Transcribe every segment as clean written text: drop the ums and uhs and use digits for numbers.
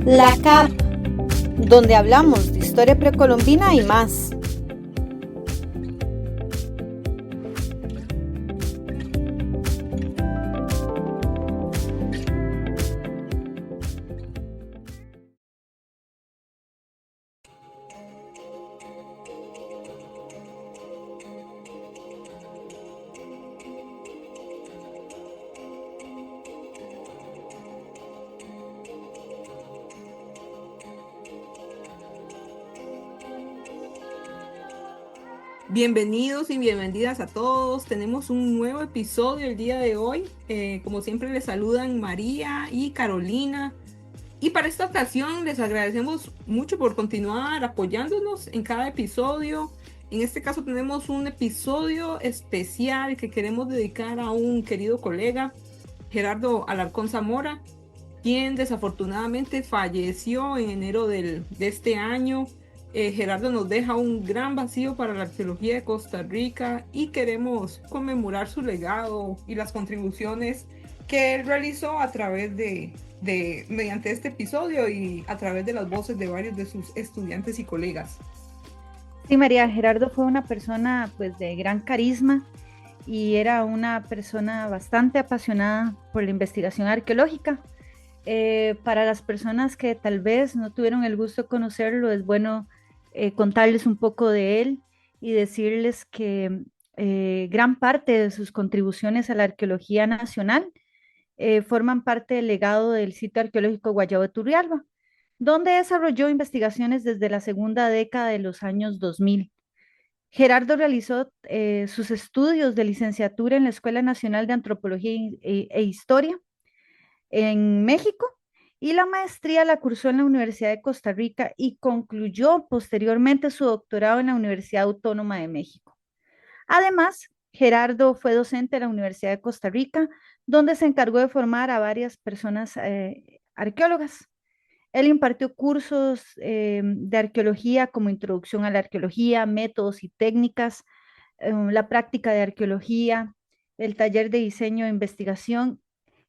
La CAP, donde hablamos de historia precolombina y más. Bienvenidos y bienvenidas a todos. Tenemos un nuevo episodio el día de hoy. Como siempre les saludan María y Carolina. Y para esta ocasión les agradecemos mucho por continuar apoyándonos en cada episodio. En este caso tenemos un episodio especial que queremos dedicar a un querido colega, Gerardo Alarcón Zamora, quien desafortunadamente falleció en enero de este año. Gerardo nos deja un gran vacío para la arqueología de Costa Rica y queremos conmemorar su legado y las contribuciones que él realizó a través mediante este episodio y a través de las voces de varios de sus estudiantes y colegas. Sí, María Gerardo fue una persona pues de gran carisma y era una persona bastante apasionada por la investigación arqueológica. Para las personas que tal vez no tuvieron el gusto de conocerlo, es bueno contarles un poco de él y decirles que gran parte de sus contribuciones a la arqueología nacional forman parte del legado del sitio arqueológico Guayabo de Turrialba, donde desarrolló investigaciones desde la segunda década de los años 2000. Gerardo realizó sus estudios de licenciatura en la Escuela Nacional de Antropología e Historia en México y la maestría la cursó en la Universidad de Costa Rica y concluyó posteriormente su doctorado en la Universidad Autónoma de México. Además, Gerardo fue docente de la Universidad de Costa Rica, donde se encargó de formar a varias personas arqueólogas. Él impartió cursos de arqueología como Introducción a la Arqueología, Métodos y Técnicas, la práctica de arqueología, el taller de diseño e investigación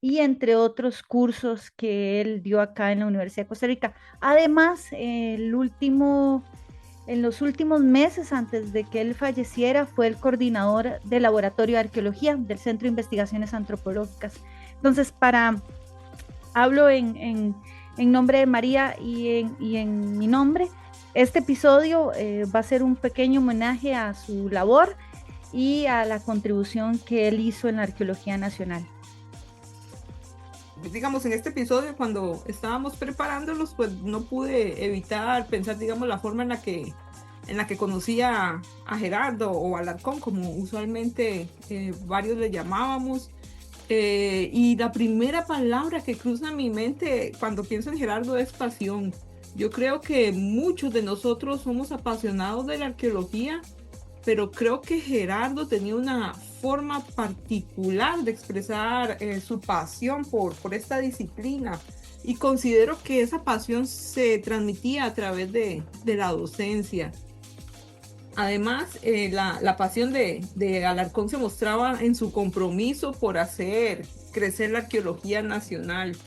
y entre otros cursos que él dio acá en la Universidad de Costa Rica. Además, en los últimos meses antes de que él falleciera, fue el coordinador del Laboratorio de Arqueología del Centro de Investigaciones Antropológicas. Entonces, hablo en nombre de María y en mi nombre. Este episodio va a ser un pequeño homenaje a su labor y a la contribución que él hizo en la arqueología nacional. Digamos, en este episodio, cuando estábamos preparándolos, pues no pude evitar pensar, digamos, la forma en la que conocía a Gerardo o Alarcón, como usualmente varios le llamábamos. Y la primera palabra que cruza mi mente cuando pienso en Gerardo es pasión. Yo creo que muchos de nosotros somos apasionados de la arqueología, pero creo que Gerardo tenía una forma particular de expresar su pasión por esta disciplina y considero que esa pasión se transmitía a través de la docencia. Además, la pasión de Alarcón se mostraba en su compromiso por hacer crecer la arqueología nacional.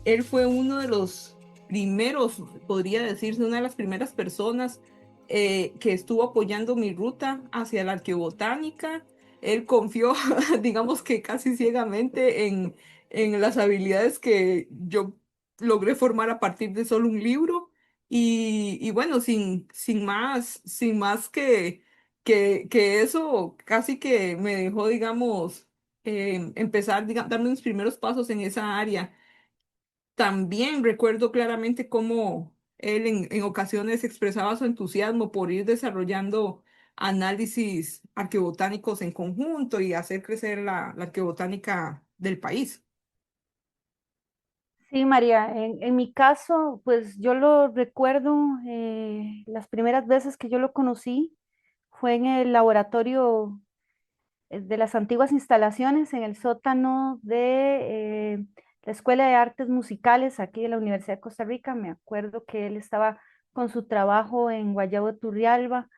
Él fue uno de los primeros, podría decirse, una de las primeras personas que estuvo apoyando mi ruta hacia la arqueobotánica. Él confió, digamos que casi ciegamente, en las habilidades que yo logré formar a partir de solo un libro. Y bueno, sin más que eso, casi que me dejó, digamos, empezar, darme mis primeros pasos en esa área. También recuerdo claramente cómo él en ocasiones expresaba su entusiasmo por ir desarrollando análisis arqueobotánicos en conjunto y hacer crecer la arqueobotánica del país. Sí, María, en mi caso, pues yo lo recuerdo, las primeras veces que yo lo conocí fue en el laboratorio de las antiguas instalaciones en el sótano de la Escuela de Artes Musicales aquí de la Universidad de Costa Rica. Me acuerdo que él estaba con su trabajo en Guayabo de Turrialba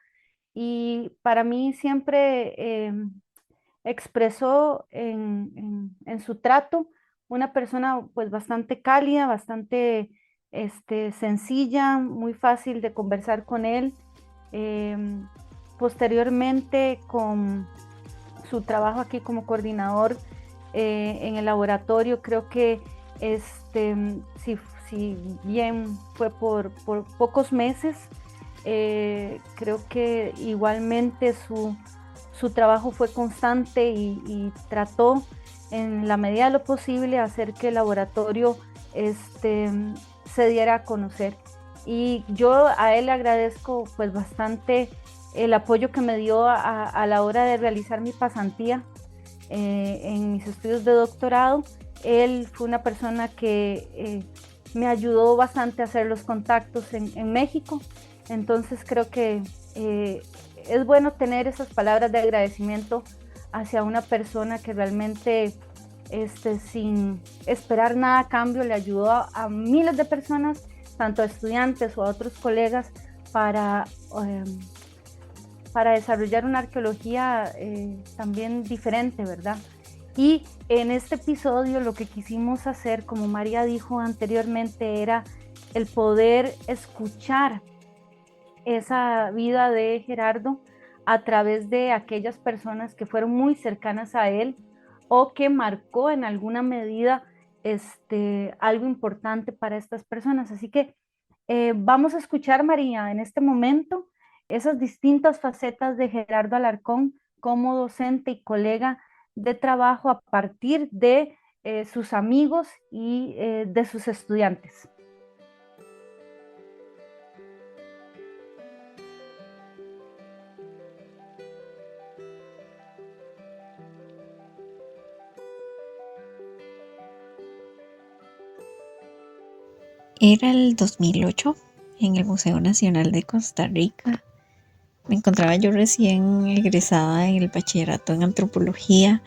y para mí siempre expresó en su trato una persona pues bastante cálida, bastante sencilla, muy fácil de conversar con él. Posteriormente, con su trabajo aquí como coordinador en el laboratorio, creo que si bien fue por pocos meses, creo que igualmente su trabajo fue constante y trató en la medida de lo posible hacer que el laboratorio se diera a conocer. Y yo a él le agradezco pues bastante el apoyo que me dio a la hora de realizar mi pasantía en mis estudios de doctorado. Él fue una persona que me ayudó bastante a hacer los contactos en México. Entonces creo que es bueno tener esas palabras de agradecimiento hacia una persona que realmente sin esperar nada a cambio le ayudó a miles de personas, tanto a estudiantes o a otros colegas, para desarrollar una arqueología también diferente, ¿verdad? Y en este episodio lo que quisimos hacer, como María dijo anteriormente, era el poder escuchar esa vida de Gerardo a través de aquellas personas que fueron muy cercanas a él o que marcó en alguna medida algo importante para estas personas. Así que vamos a escuchar, María, en este momento esas distintas facetas de Gerardo Alarcón como docente y colega de trabajo a partir de sus amigos y de sus estudiantes. Era el 2008 en el Museo Nacional de Costa Rica. Me encontraba yo recién egresada en el bachillerato en antropología,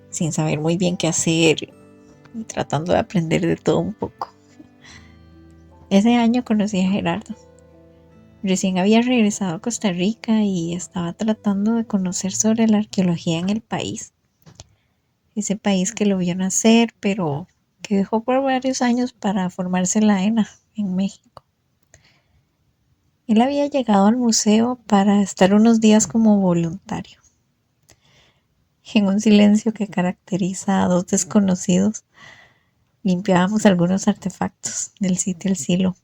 sin saber muy bien qué hacer y tratando de aprender de todo un poco. Ese año conocí a Gerardo. Recién había regresado a Costa Rica y estaba tratando de conocer sobre la arqueología en el país. Ese país que lo vio nacer, pero que dejó por varios años para formarse la ENA en México. Él había llegado al museo para estar unos días como voluntario. En un silencio que caracteriza a dos desconocidos, limpiábamos algunos artefactos del sitio El Silo.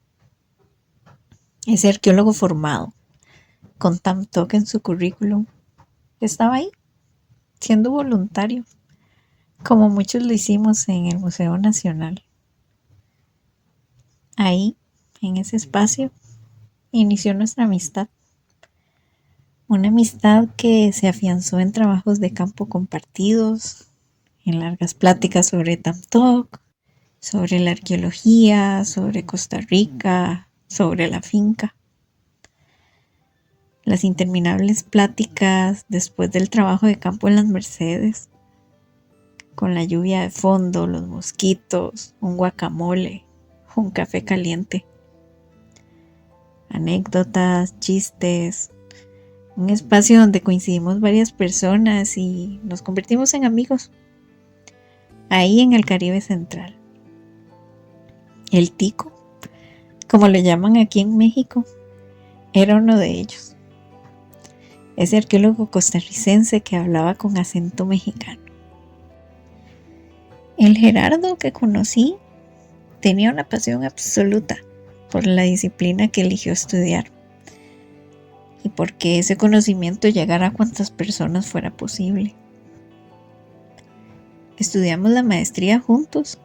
Ese arqueólogo formado, con tan toque en su currículum, estaba ahí, siendo voluntario, como muchos lo hicimos en el Museo Nacional. Ahí, en ese espacio, inició nuestra amistad. Una amistad que se afianzó en trabajos de campo compartidos, en largas pláticas sobre Tamtoc, sobre la arqueología, sobre Costa Rica, sobre la finca. Las interminables pláticas después del trabajo de campo en las Mercedes, con la lluvia de fondo, los mosquitos, un guacamole, un café caliente. Anécdotas, chistes, un espacio donde coincidimos varias personas y nos convertimos en amigos. Ahí en el Caribe Central. El Tico, como lo llaman aquí en México, era uno de ellos. Ese arqueólogo costarricense que hablaba con acento mexicano. El Gerardo que conocí tenía una pasión absoluta por la disciplina que eligió estudiar y porque ese conocimiento llegara a cuantas personas fuera posible. Estudiamos la maestría juntos.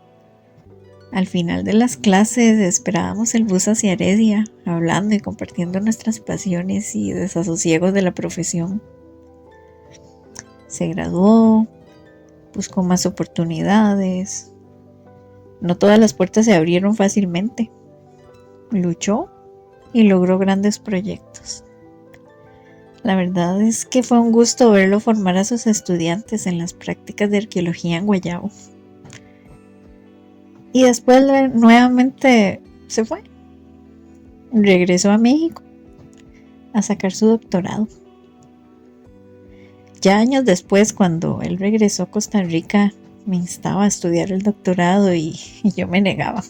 Al final de las clases esperábamos el bus hacia Heredia, hablando y compartiendo nuestras pasiones y desasosiegos de la profesión. Se graduó, buscó más oportunidades. No todas las puertas se abrieron fácilmente. Luchó y logró grandes proyectos. La verdad es que fue un gusto verlo formar a sus estudiantes en las prácticas de arqueología en Guayabo. Y después nuevamente se fue. Regresó a México a sacar su doctorado. Ya años después, cuando él regresó a Costa Rica, me instaba a estudiar el doctorado y yo me negaba.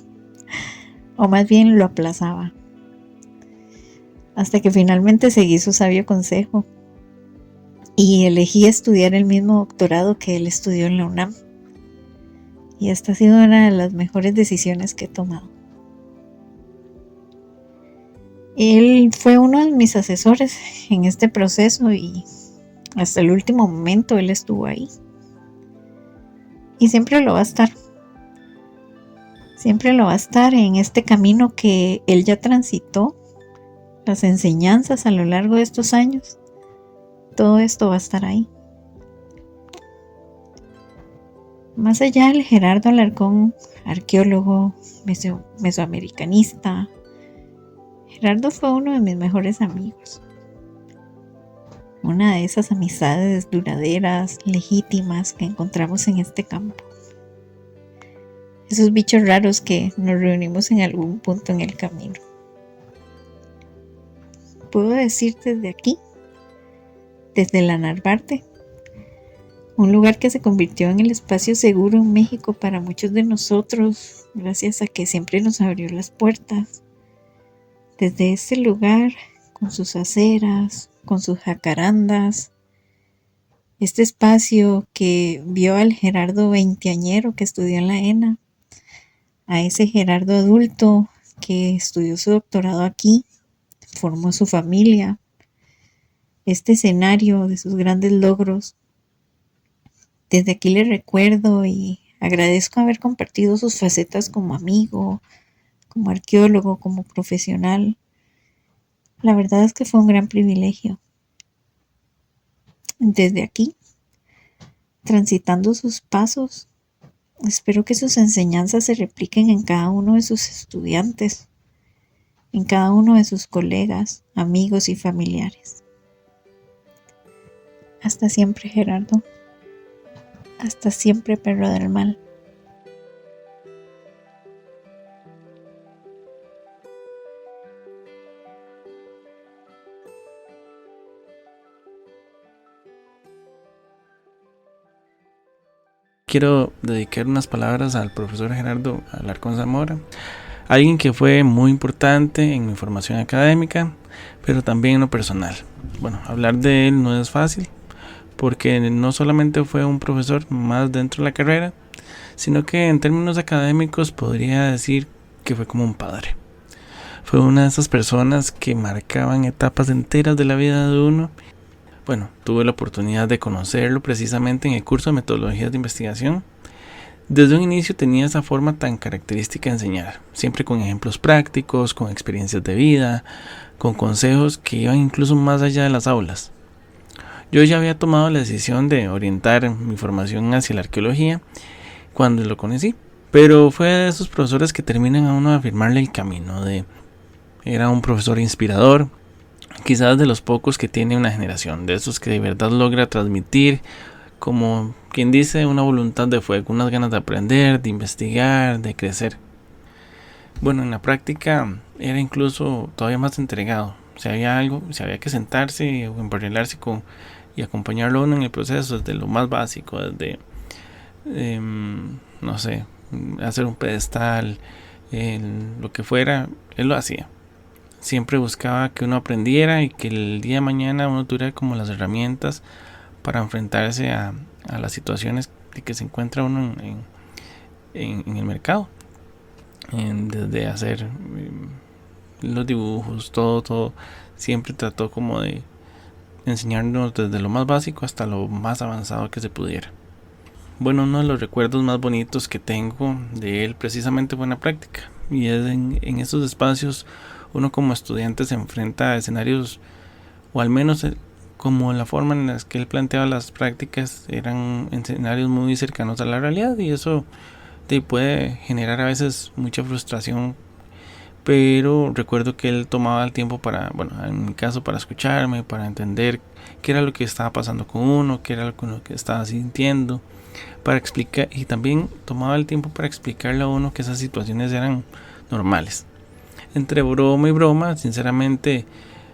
o más bien lo aplazaba, hasta que finalmente seguí su sabio consejo y elegí estudiar el mismo doctorado que él estudió en la UNAM. Y esta ha sido una de las mejores decisiones que he tomado. Él fue uno de mis asesores en este proceso y hasta el último momento él estuvo ahí. Y siempre lo va a estar. Siempre lo va a estar en este camino que él ya transitó, las enseñanzas a lo largo de estos años. Todo esto va a estar ahí. Más allá del Gerardo Alarcón, arqueólogo, mesoamericanista, Gerardo fue uno de mis mejores amigos. Una de esas amistades duraderas, legítimas que encontramos en este campo. Esos bichos raros que nos reunimos en algún punto en el camino. Puedo decir desde aquí, desde la Narvarte, un lugar que se convirtió en el espacio seguro en México para muchos de nosotros, gracias a que siempre nos abrió las puertas. Desde este lugar, con sus aceras, con sus jacarandas, este espacio que vio al Gerardo veinteañero que estudió en la ENA, a ese Gerardo adulto que estudió su doctorado aquí, formó su familia, este escenario de sus grandes logros. Desde aquí le recuerdo y agradezco haber compartido sus facetas como amigo, como arqueólogo, como profesional. La verdad es que fue un gran privilegio. Desde aquí, transitando sus pasos, espero que sus enseñanzas se repliquen en cada uno de sus estudiantes, en cada uno de sus colegas, amigos y familiares. Hasta siempre, Gerardo. Hasta siempre, perro del mal. Quiero dedicar unas palabras al profesor Gerardo Alarcón Zamora, alguien que fue muy importante en mi formación académica, pero también en lo personal. Bueno, hablar de él no es fácil, porque no solamente fue un profesor más dentro de la carrera, sino que en términos académicos podría decir que fue como un padre. Fue una de esas personas que marcaban etapas enteras de la vida de uno. Bueno, tuve la oportunidad de conocerlo precisamente en el curso de metodologías de investigación. Desde un inicio tenía esa forma tan característica de enseñar, siempre con ejemplos prácticos, con experiencias de vida, con consejos que iban incluso más allá de las aulas. Yo ya había tomado la decisión de orientar mi formación hacia la arqueología cuando lo conocí, pero fue de esos profesores que terminan a uno de afirmarle el camino. Era un profesor inspirador, quizás de los pocos que tiene una generación, de esos que de verdad logra transmitir, como quien dice, una voluntad de fuego, unas ganas de aprender, de investigar, de crecer. Bueno, en la práctica era incluso todavía más entregado. Si había algo, si había que sentarse o emparrelarse y acompañarlo uno en el proceso, desde lo más básico, desde, no sé, hacer un pedestal, lo que fuera, él lo hacía. Siempre buscaba que uno aprendiera y que el día de mañana uno tuviera como las herramientas para enfrentarse a las situaciones de que se encuentra uno en el mercado. Desde hacer los dibujos, todo, siempre trató como de enseñarnos desde lo más básico hasta lo más avanzado que se pudiera. Bueno, uno de los recuerdos más bonitos que tengo de él precisamente fue en la práctica, y es en estos espacios uno como estudiante se enfrenta a escenarios, o al menos como la forma en la que él planteaba las prácticas eran escenarios muy cercanos a la realidad, y eso te puede generar a veces mucha frustración, pero recuerdo que él tomaba el tiempo para, bueno, en mi caso para escucharme, para entender qué era lo que estaba pasando con uno, qué era lo que estaba sintiendo, para explicar, y también tomaba el tiempo para explicarle a uno que esas situaciones eran normales. Entre broma y broma, sinceramente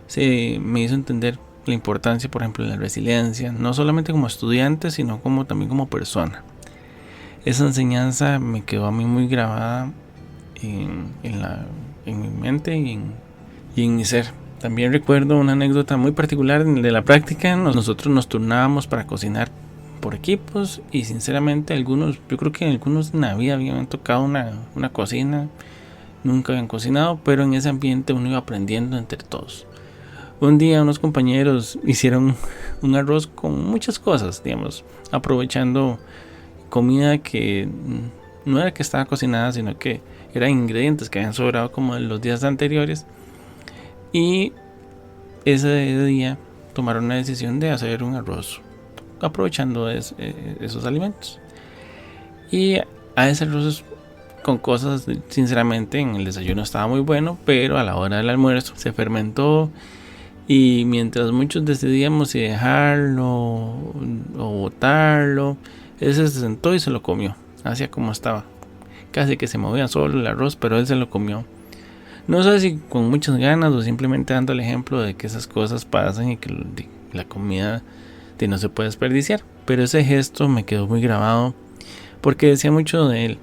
se me hizo entender la importancia, por ejemplo, de la resiliencia, no solamente como estudiante, sino también como persona. Esa enseñanza me quedó a mí muy grabada en mi mente y en mi ser. También recuerdo una anécdota muy particular de la práctica. Nosotros nos turnábamos para cocinar por equipos y sinceramente yo creo que algunos en la vida habían tocado una cocina, nunca habían cocinado, pero en ese ambiente uno iba aprendiendo entre todos. Un día unos compañeros hicieron un arroz con muchas cosas, digamos, aprovechando comida que no era que estaba cocinada, sino que eran ingredientes que habían sobrado como en los días anteriores. Y ese día tomaron la decisión de hacer un arroz aprovechando esos alimentos. Y a ese arroz con cosas, sinceramente, en el desayuno estaba muy bueno, pero a la hora del almuerzo se fermentó. Y mientras muchos decidíamos si dejarlo o botarlo, él se sentó y se lo comió, así como estaba. Casi que se movía solo el arroz, pero él se lo comió. No sé si con muchas ganas o simplemente dando el ejemplo de que esas cosas pasan y que la comida no se puede desperdiciar. Pero ese gesto me quedó muy grabado porque decía mucho de él,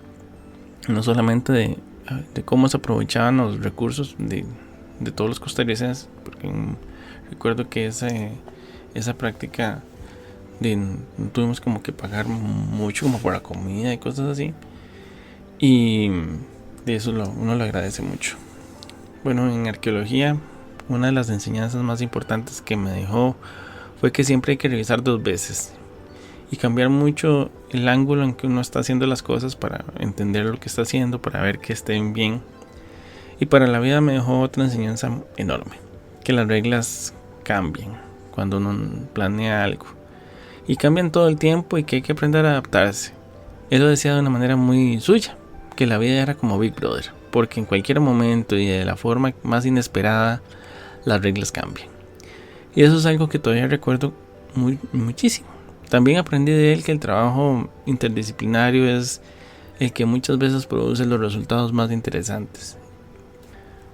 no solamente de cómo se aprovechaban los recursos de todos los costarricenses, porque recuerdo que esa práctica no tuvimos como que pagar mucho como por la comida y cosas así, y de eso uno lo agradece mucho. Bueno, en arqueología una de las enseñanzas más importantes que me dejó fue que siempre hay que revisar 2 veces y cambiar mucho el ángulo en que uno está haciendo las cosas para entender lo que está haciendo, para ver que estén bien. Y para la vida me dejó otra enseñanza enorme, que las reglas cambian cuando uno planea algo y cambian todo el tiempo y que hay que aprender a adaptarse. Él lo decía de una manera muy suya, que la vida era como Big Brother, porque en cualquier momento y de la forma más inesperada las reglas cambian. Y eso es algo que todavía recuerdo muchísimo. También aprendí de él que el trabajo interdisciplinario es el que muchas veces produce los resultados más interesantes.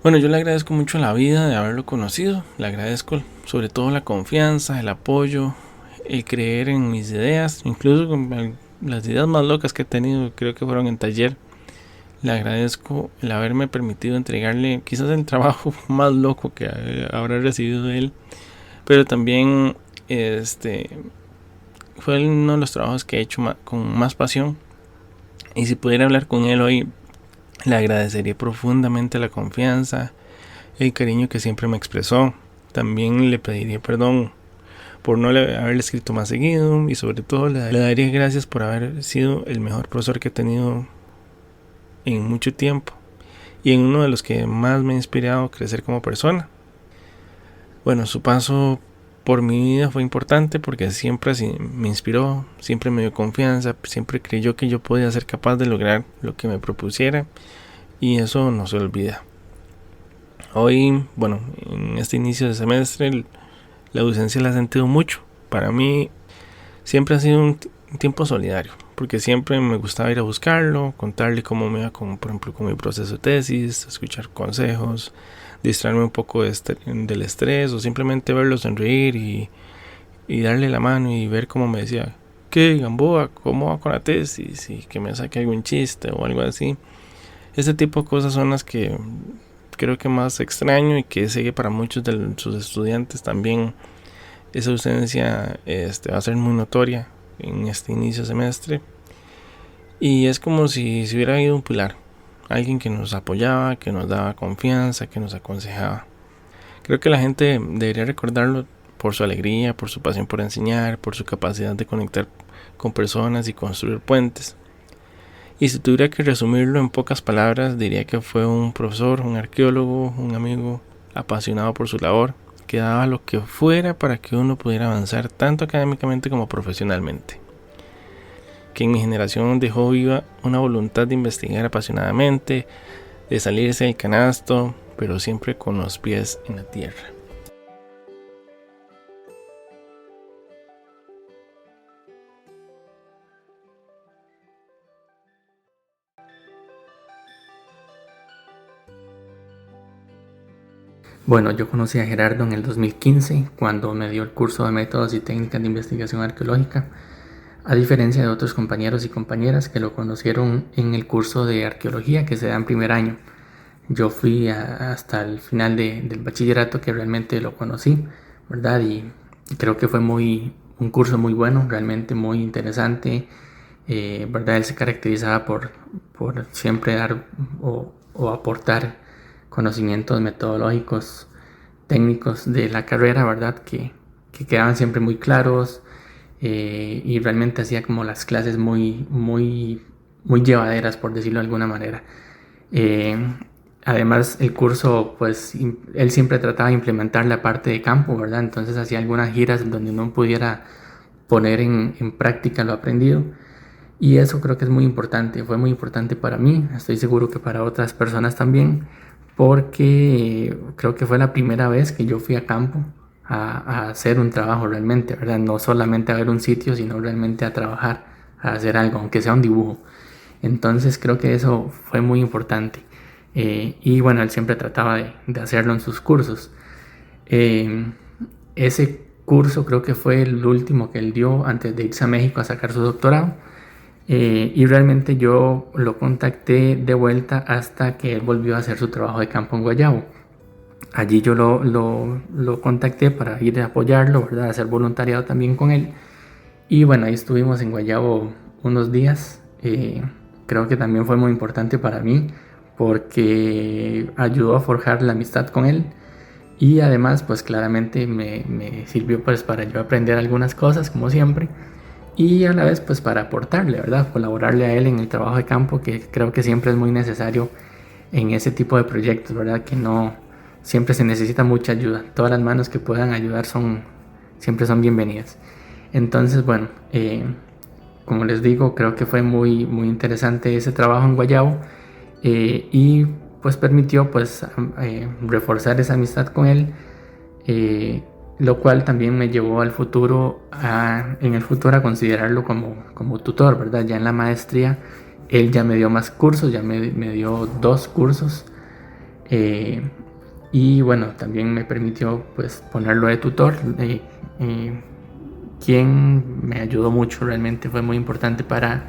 Bueno, yo le agradezco mucho a la vida de haberlo conocido. Le agradezco sobre todo la confianza, el apoyo, el creer en mis ideas, incluso con las ideas más locas que he tenido, creo que fueron en taller. Le agradezco el haberme permitido entregarle quizás el trabajo más loco que habrá recibido de él, pero también fue uno de los trabajos que he hecho con más pasión. Y si pudiera hablar con él hoy, le agradecería profundamente la confianza, el cariño que siempre me expresó. También le pediría perdón por no haberle escrito más seguido y sobre todo le daría gracias por haber sido el mejor profesor que he tenido en mucho tiempo y en uno de los que más me ha inspirado a crecer como persona. Bueno, su paso por mi vida fue importante porque siempre me inspiró, siempre me dio confianza, siempre creyó que yo podía ser capaz de lograr lo que me propusiera y eso no se olvida. Hoy, bueno, en este inicio de semestre la ausencia la he sentido mucho. Para mí siempre ha sido un tiempo solidario porque siempre me gustaba ir a buscarlo, contarle cómo me iba por ejemplo con mi proceso de tesis, escuchar consejos, distraerme un poco del estrés o simplemente verlo sonreír y darle la mano y ver cómo me decía, ¿qué Gamboa? ¿Cómo va con la tesis? Y que me saque algún chiste o algo así. Este tipo de cosas son las que creo que más extraño y que sé que para muchos de sus estudiantes también esa ausencia va a ser muy notoria en este inicio de semestre. Y es como si se hubiera habido un pilar, alguien que nos apoyaba, que nos daba confianza, que nos aconsejaba. Creo que la gente debería recordarlo por su alegría, por su pasión por enseñar, por su capacidad de conectar con personas y construir puentes. Y si tuviera que resumirlo en pocas palabras, diría que fue un profesor, un arqueólogo, un amigo apasionado por su labor, que daba lo que fuera para que uno pudiera avanzar tanto académicamente como profesionalmente. Que en mi generación dejó viva una voluntad de investigar apasionadamente, de salirse del canasto, pero siempre con los pies en la tierra. Bueno, yo conocí a Gerardo en el 2015 cuando me dio el curso de métodos y técnicas de investigación arqueológica. a diferencia de otros compañeros y compañeras que lo conocieron en el curso de arqueología que se da en primer año. Yo fui hasta el final del bachillerato que realmente lo conocí, ¿verdad? Y creo que fue un curso muy bueno, realmente muy interesante, ¿verdad? Él se caracterizaba por siempre dar o aportar conocimientos metodológicos, técnicos de la carrera, ¿verdad? Que quedaban siempre muy claros, y realmente hacía como las clases muy llevaderas, por decirlo de alguna manera. Además, el curso, pues, él siempre trataba de implementar la parte de campo, ¿verdad? Entonces hacía algunas giras donde uno pudiera poner en práctica lo aprendido. Y eso creo que es muy importante, fue muy importante para mí, estoy seguro que para otras personas también, porque creo que fue la primera vez que yo fui a campo a hacer un trabajo realmente, ¿verdad? No solamente a ver un sitio, sino realmente a trabajar, a hacer algo, aunque sea un dibujo. Entonces creo que eso fue muy importante. Y bueno, él siempre trataba de hacerlo en sus cursos. Ese curso creo que fue el último que él dio antes de irse a México a sacar su doctorado. Y realmente yo lo contacté de vuelta hasta que él volvió a hacer su trabajo de campo en Guayabo. Allí yo lo contacté para ir a apoyarlo, ¿verdad? A hacer voluntariado también con él. Y bueno, ahí estuvimos en Guayabo unos días. Creo que también fue muy importante para mí porque ayudó a forjar la amistad con él. Y además, pues claramente me sirvió pues para yo aprender algunas cosas, como siempre. Y a la vez pues para aportarle, ¿verdad? Colaborarle a él en el trabajo de campo, que creo que siempre es muy necesario en ese tipo de proyectos, ¿verdad? Que no siempre se necesita mucha ayuda. Todas las manos que puedan ayudar siempre son bienvenidas. Entonces, bueno, como les digo, creo que fue muy interesante ese trabajo en Guayabo, y pues permitió pues reforzar esa amistad con él, lo cual también me llevó al futuro en el futuro a considerarlo como tutor, ¿verdad? Ya en la maestría él ya me dio más cursos, ya me dio 2 cursos, y bueno, también me permitió pues ponerlo de tutor, quien me ayudó mucho, realmente fue muy importante para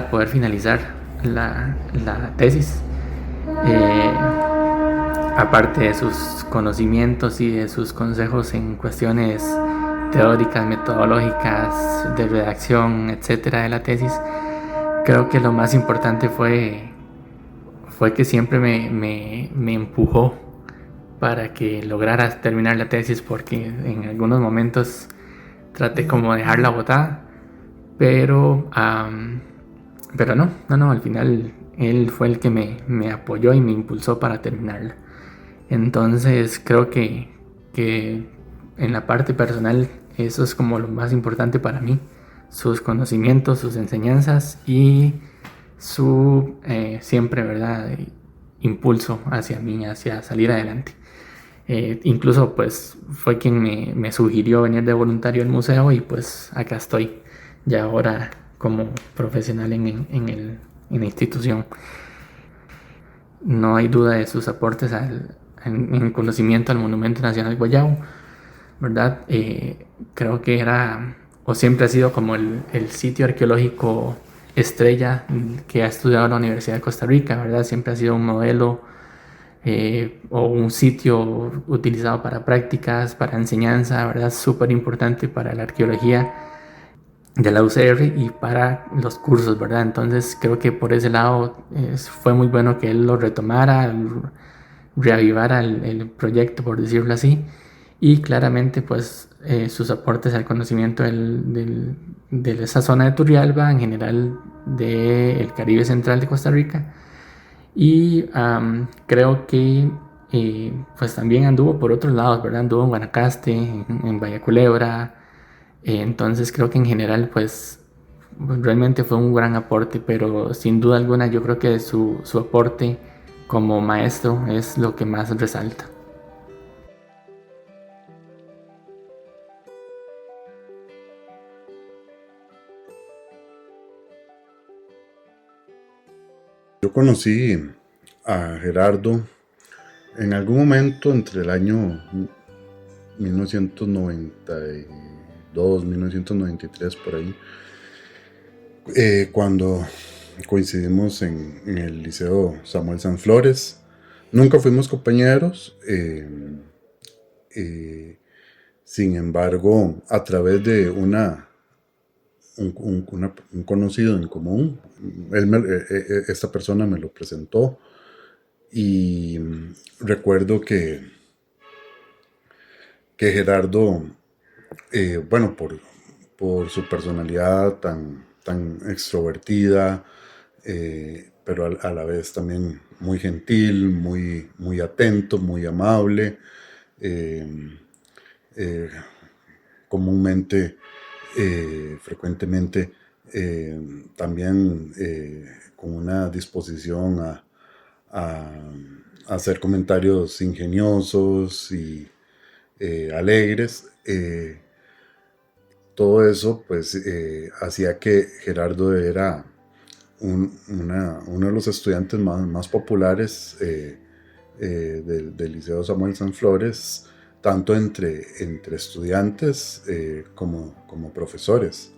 poder finalizar la tesis. Aparte de sus conocimientos y de sus consejos en cuestiones teóricas, metodológicas, de redacción, etcétera, de la tesis, creo que lo más importante fue que siempre me empujó para que lograra terminar la tesis, porque en algunos momentos traté como de dejarla botada, pero no, al final él fue el que me apoyó y me impulsó para terminarla. Entonces creo que en la parte personal eso es como lo más importante para mí, sus conocimientos, sus enseñanzas y su siempre, ¿verdad?, impulso hacia mí, hacia salir adelante. Incluso pues fue quien me sugirió venir de voluntario al museo, y pues acá estoy ya ahora como profesional en la institución. No hay duda de sus aportes en conocimiento al Monumento Nacional Guayabo, ¿verdad? Creo que era o siempre ha sido como el sitio arqueológico estrella que ha estudiado la Universidad de Costa Rica, ¿verdad? Siempre ha sido un modelo, o un sitio utilizado para prácticas, para enseñanza, ¿verdad? Súper importante para la arqueología de la UCR y para los cursos, ¿verdad? Entonces creo que por ese lado fue muy bueno que él lo retomara, reavivara el proyecto, por decirlo así, y claramente pues sus aportes al conocimiento de esa zona de Turrialba, en general del Caribe Central de Costa Rica. Y creo que pues también anduvo por otros lados, ¿verdad? Anduvo en Guanacaste, en Villa Culebra. Entonces creo que en general pues realmente fue un gran aporte, pero sin duda alguna yo creo que su aporte como maestro es lo que más resalta. Yo conocí a Gerardo en algún momento entre el año 1990 1992, 1993, por ahí, cuando coincidimos en el Liceo Samuel Sanflores. Nunca fuimos compañeros, sin embargo, a través de un conocido en común, esta persona me lo presentó, y recuerdo que Gerardo, bueno, por su personalidad tan extrovertida, pero a la vez también muy gentil, muy atento, muy amable, comúnmente, frecuentemente, también con una disposición a hacer comentarios ingeniosos y alegres. Todo eso pues hacía que Gerardo era uno de los estudiantes más populares del Liceo Samuel Sanflores, tanto entre estudiantes como profesores.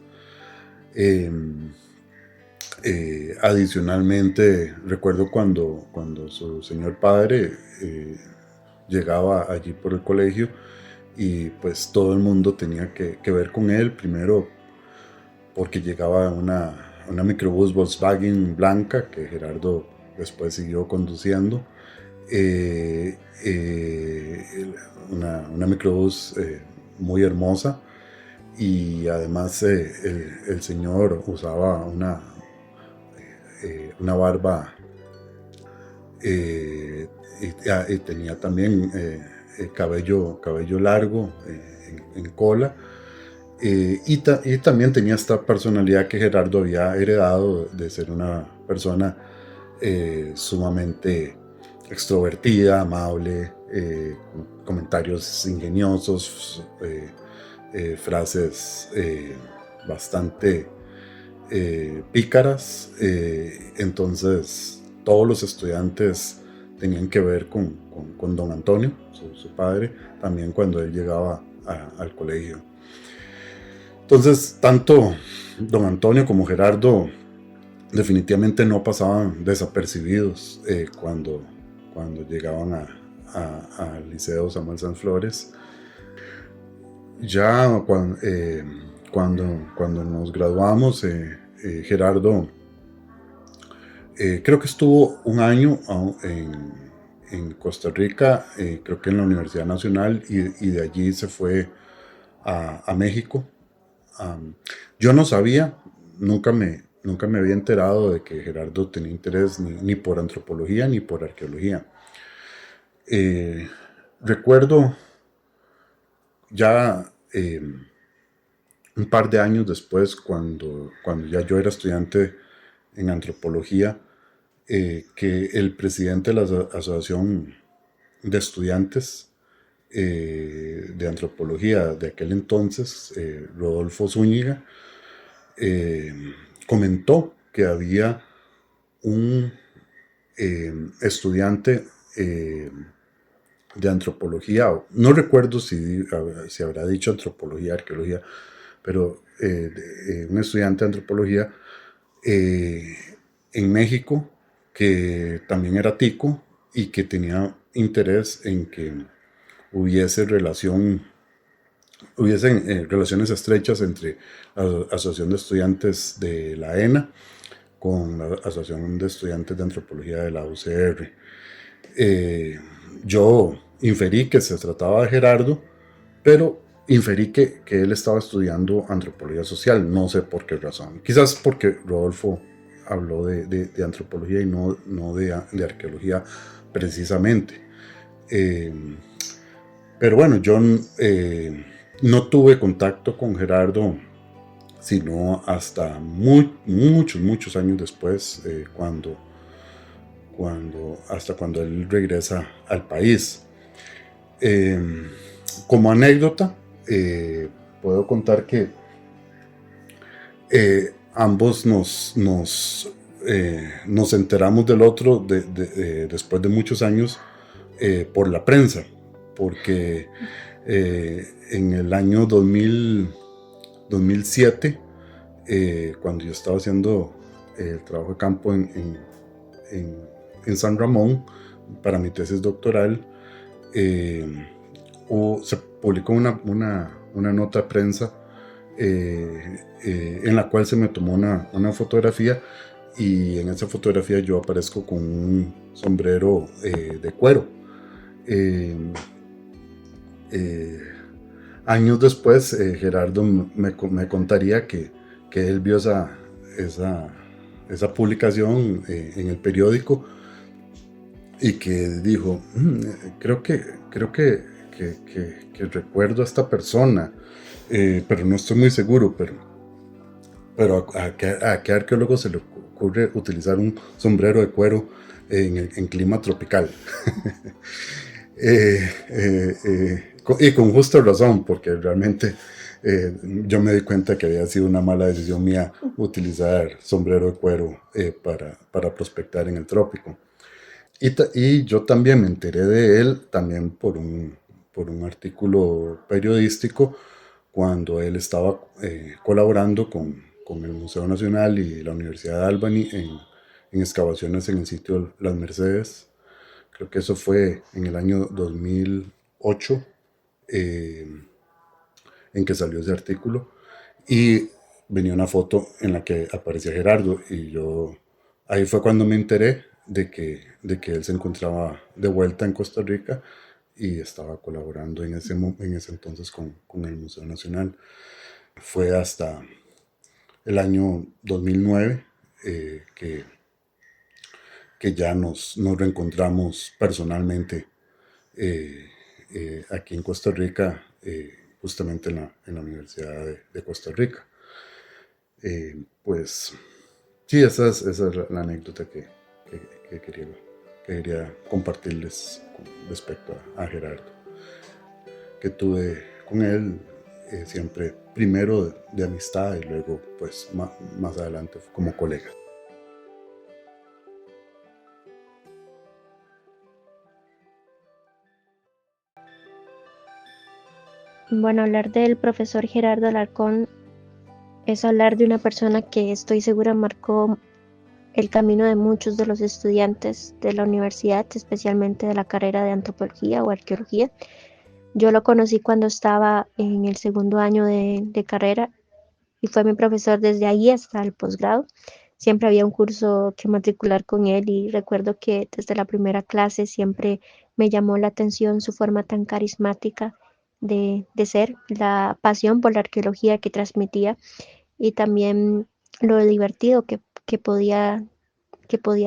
Adicionalmente, recuerdo cuando su señor padre llegaba allí por el colegio, y pues todo el mundo tenía que ver con él, primero porque llegaba una microbús Volkswagen blanca que Gerardo después siguió conduciendo, una microbús muy hermosa, y además el señor usaba una barba, y tenía también cabello largo en cola, y también tenía esta personalidad que Gerardo había heredado de ser una persona sumamente extrovertida, amable, comentarios ingeniosos, frases bastante pícaras. Entonces todos los estudiantes tenían que ver con don Antonio, su padre, también cuando él llegaba al colegio. Entonces, tanto don Antonio como Gerardo definitivamente no pasaban desapercibidos cuando llegaban al Liceo Samuel Sanflores. Ya cuando nos graduamos, Gerardo creo que estuvo un año en Costa Rica, creo que en la Universidad Nacional, y de allí se fue a México. Yo no sabía, nunca me había enterado de que Gerardo tenía interés ni por antropología ni por arqueología. Recuerdo ya un par de años después, cuando ya yo era estudiante en antropología, que el presidente de la Asociación de Estudiantes de Antropología de aquel entonces, Rodolfo Zúñiga, comentó que había un estudiante de antropología, no recuerdo si habrá dicho antropología, arqueología, pero un estudiante de antropología en México, que también era tico y que tenía interés en que hubiesen relaciones estrechas entre la Asociación de Estudiantes de la ENA con la Asociación de Estudiantes de Antropología de la UCR. Yo inferí que se trataba de Gerardo, pero inferí que él estaba estudiando antropología social, no sé por qué razón. Quizás porque Rodolfo habló de antropología y no de arqueología precisamente. Pero bueno, yo no tuve contacto con Gerardo sino hasta muchos años después, cuando él regresa al país. Como anécdota, puedo contar que ambos nos enteramos del otro después de muchos años por la prensa, porque en el año 2000, 2007, cuando yo estaba haciendo el trabajo de campo en San Ramón para mi tesis doctoral, se publicó una nota de prensa en la cual se me tomó una fotografía, y en esa fotografía yo aparezco con un sombrero de cuero. Años después, Gerardo me contaría que él vio esa publicación en el periódico y que dijo, creo que recuerdo a esta persona, pero no estoy muy seguro, pero ¿a qué arqueólogo se le ocurre utilizar un sombrero de cuero en clima tropical? Y con justa razón, porque realmente yo me di cuenta que había sido una mala decisión mía utilizar sombrero de cuero para prospectar en el trópico. Y yo también me enteré de él también por un artículo periodístico, cuando él estaba colaborando con el Museo Nacional y la Universidad de Albany en excavaciones en el sitio Las Mercedes. Creo que eso fue en el año 2008, en que salió ese artículo, y venía una foto en la que aparecía Gerardo, y ahí fue cuando me enteré de que él se encontraba de vuelta en Costa Rica y estaba colaborando en ese entonces con el Museo Nacional. Fue hasta el año 2009 que ya nos reencontramos personalmente aquí en Costa Rica, justamente en la Universidad de Costa Rica. Pues sí, esa es la anécdota que quería compartirles respecto a Gerardo, que tuve con él siempre, primero de amistad y luego pues más adelante como colega. Bueno, hablar del profesor Gerardo Alarcón es hablar de una persona que estoy segura marcó el camino de muchos de los estudiantes de la universidad, especialmente de la carrera de antropología o arqueología. Yo lo conocí cuando estaba en el segundo año de carrera y fue mi profesor desde ahí hasta el posgrado. Siempre había un curso que matricular con él y recuerdo que desde la primera clase siempre me llamó la atención su forma tan carismática de ser, la pasión por la arqueología que transmitía y también lo divertido que podía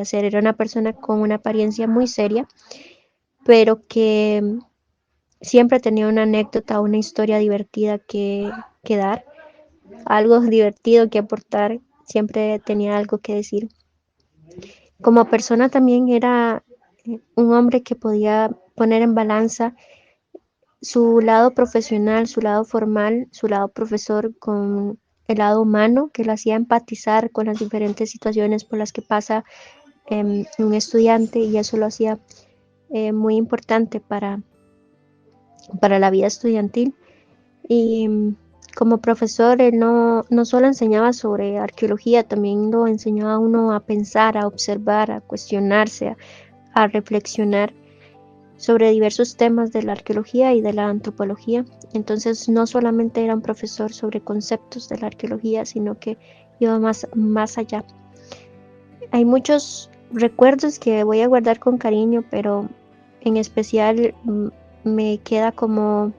ser. Era una persona con una apariencia muy seria, pero que siempre tenía una anécdota, una historia divertida que dar, algo divertido que aportar, siempre tenía algo que decir. Como persona también era un hombre que podía poner en balanza su lado profesional, su lado formal, su lado profesor con el lado humano, que lo hacía empatizar con las diferentes situaciones por las que pasa un estudiante, y eso lo hacía muy importante para la vida estudiantil. Y como profesor, él no solo enseñaba sobre arqueología, también lo enseñaba a uno a pensar, a observar, a cuestionarse, a reflexionar sobre diversos temas de la arqueología y de la antropología. Entonces no solamente era un profesor sobre conceptos de la arqueología, sino que iba más allá. Hay muchos recuerdos que voy a guardar con cariño, pero en especial me queda como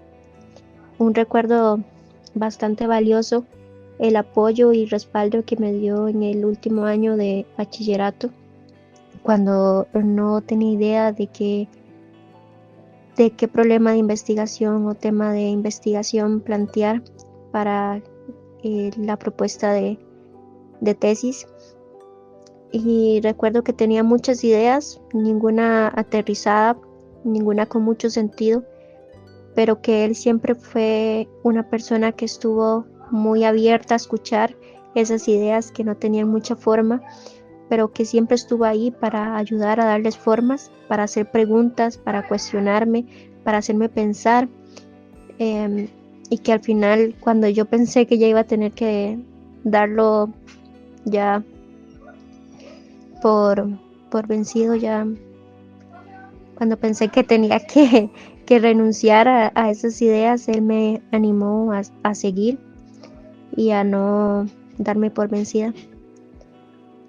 un recuerdo bastante valioso el apoyo y respaldo que me dio en el último año de bachillerato, cuando no tenía idea de qué problema de investigación o tema de investigación plantear para la propuesta de tesis. Y recuerdo que tenía muchas ideas, ninguna aterrizada, ninguna con mucho sentido, pero que él siempre fue una persona que estuvo muy abierta a escuchar esas ideas que no tenían mucha forma, pero que siempre estuvo ahí para ayudar a darles formas, para hacer preguntas, para cuestionarme, para hacerme pensar. y que al final, cuando yo pensé que ya iba a tener que darlo ya por vencido, ya cuando pensé que tenía que renunciar a esas ideas, él me animó a seguir y a no darme por vencida.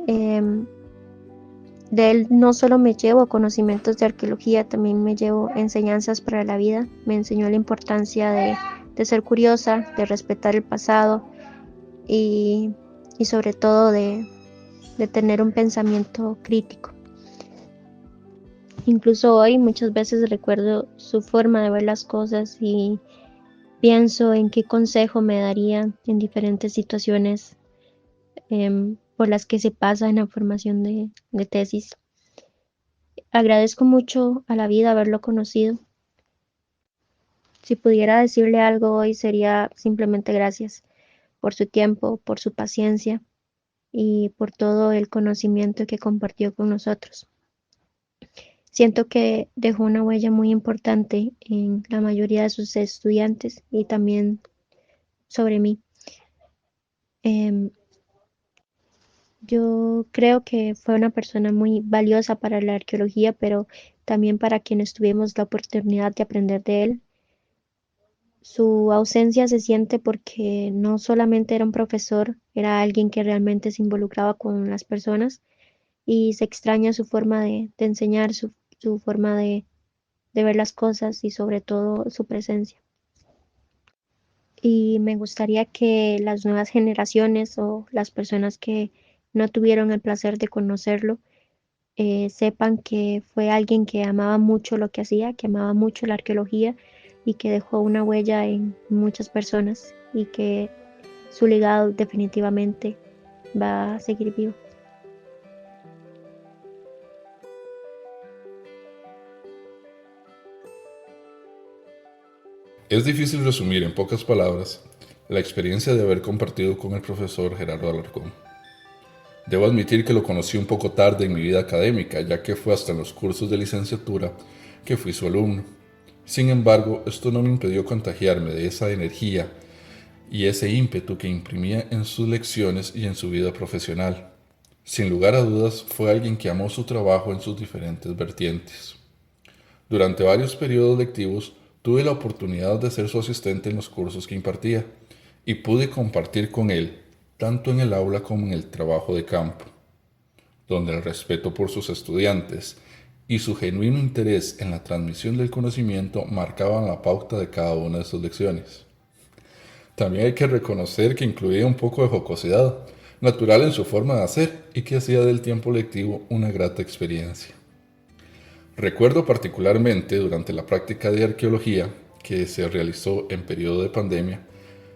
De él no solo me llevo conocimientos de arqueología, también me llevo enseñanzas para la vida. Me enseñó la importancia de ser curiosa, de respetar el pasado y sobre todo de tener un pensamiento crítico. Incluso hoy muchas veces recuerdo su forma de ver las cosas y pienso en qué consejo me daría en diferentes situaciones por las que se pasa en la formación de tesis. Agradezco mucho a la vida haberlo conocido. Si pudiera decirle algo hoy sería simplemente gracias por su tiempo, por su paciencia y por todo el conocimiento que compartió con nosotros. Siento que dejó una huella muy importante en la mayoría de sus estudiantes y también sobre mí. Yo creo que fue una persona muy valiosa para la arqueología, pero también para quienes tuvimos la oportunidad de aprender de él. Su ausencia se siente porque no solamente era un profesor, era alguien que realmente se involucraba con las personas y se extraña su forma de enseñar, su forma de ver las cosas y sobre todo su presencia. Y me gustaría que las nuevas generaciones o las personas que no tuvieron el placer de conocerlo sepan que fue alguien que amaba mucho lo que hacía, que amaba mucho la arqueología y que dejó una huella en muchas personas y que su legado definitivamente va a seguir vivo. Es difícil resumir en pocas palabras la experiencia de haber compartido con el profesor Gerardo Alarcón. Debo admitir que lo conocí un poco tarde en mi vida académica, ya que fue hasta en los cursos de licenciatura que fui su alumno. Sin embargo, esto no me impidió contagiarme de esa energía y ese ímpetu que imprimía en sus lecciones y en su vida profesional. Sin lugar a dudas, fue alguien que amó su trabajo en sus diferentes vertientes. Durante varios periodos lectivos, tuve la oportunidad de ser su asistente en los cursos que impartía y pude compartir con él, tanto en el aula como en el trabajo de campo, donde el respeto por sus estudiantes y su genuino interés en la transmisión del conocimiento marcaban la pauta de cada una de sus lecciones. También hay que reconocer que incluía un poco de jocosidad, natural en su forma de hacer y que hacía del tiempo lectivo una grata experiencia. Recuerdo particularmente durante la práctica de arqueología que se realizó en periodo de pandemia,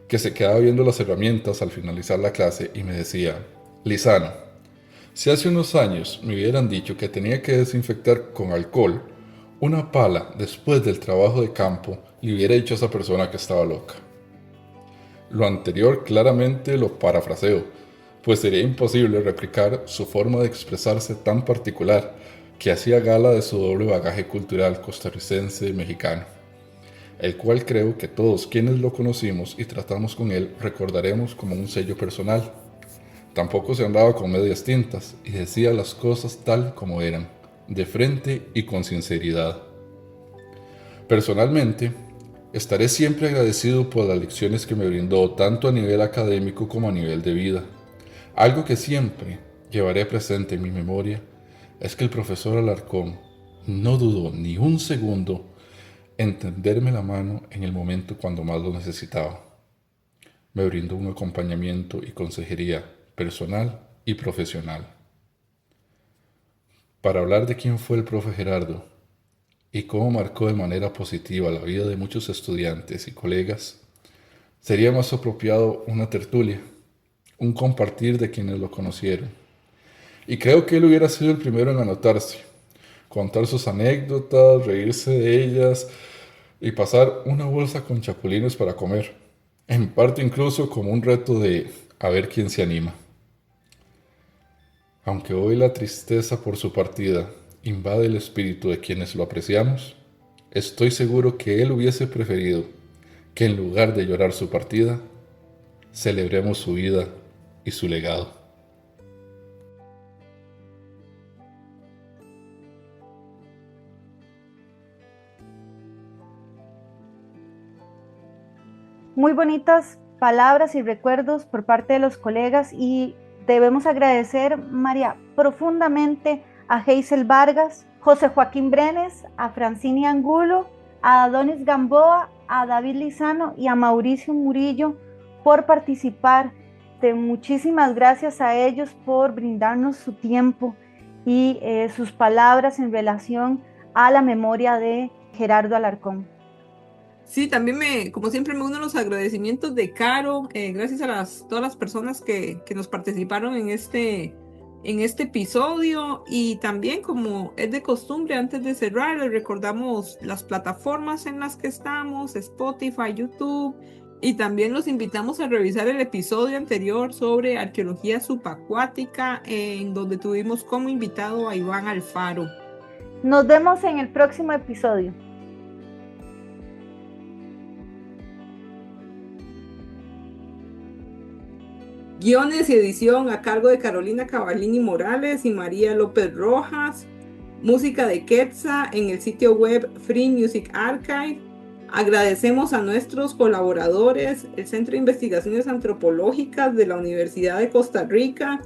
que se quedaba viendo las herramientas al finalizar la clase y me decía: Lizano, si hace unos años me hubieran dicho que tenía que desinfectar con alcohol una pala después del trabajo de campo, le hubiera dicho a esa persona que estaba loca. Lo anterior claramente lo parafraseo, pues sería imposible replicar su forma de expresarse tan particular que hacía gala de su doble bagaje cultural costarricense y mexicano, el cual creo que todos quienes lo conocimos y tratamos con él recordaremos como un sello personal. Tampoco se andaba con medias tintas y decía las cosas tal como eran, de frente y con sinceridad. Personalmente, estaré siempre agradecido por las lecciones que me brindó tanto a nivel académico como a nivel de vida. Algo que siempre llevaré presente en mi memoria es que el profesor Alarcón no dudó ni un segundo en tenderme la mano en el momento cuando más lo necesitaba. Me brindó un acompañamiento y consejería personal y profesional. Para hablar de quién fue el profe Gerardo y cómo marcó de manera positiva la vida de muchos estudiantes y colegas, sería más apropiado una tertulia, un compartir de quienes lo conocieron. Y creo que él hubiera sido el primero en anotarse, contar sus anécdotas, reírse de ellas y pasar una bolsa con chapulines para comer, en parte incluso como un reto de a ver quién se anima. Aunque hoy la tristeza por su partida invade el espíritu de quienes lo apreciamos, estoy seguro que él hubiese preferido que en lugar de llorar su partida, celebremos su vida y su legado. Muy bonitas palabras y recuerdos por parte de los colegas, y debemos agradecer, María, profundamente a Hazel Vargas, José Joaquín Brenes, a Francini Angulo, a Adonis Gamboa, a David Lizano y a Mauricio Murillo por participar. Muchísimas gracias a ellos por brindarnos su tiempo y sus palabras en relación a la memoria de Gerardo Alarcón. Sí, también como siempre me uno a los agradecimientos de Caro, gracias a todas las personas que nos participaron en este episodio, y también, como es de costumbre, antes de cerrar, les recordamos las plataformas en las que estamos: Spotify, YouTube, y también los invitamos a revisar el episodio anterior sobre arqueología subacuática, en donde tuvimos como invitado a Iván Alfaro. Nos vemos en el próximo episodio. Guiones y edición a cargo de Carolina Cavallini Morales y María López Rojas. Música de Quetzal en el sitio web Free Music Archive. Agradecemos a nuestros colaboradores, el Centro de Investigaciones Antropológicas de la Universidad de Costa Rica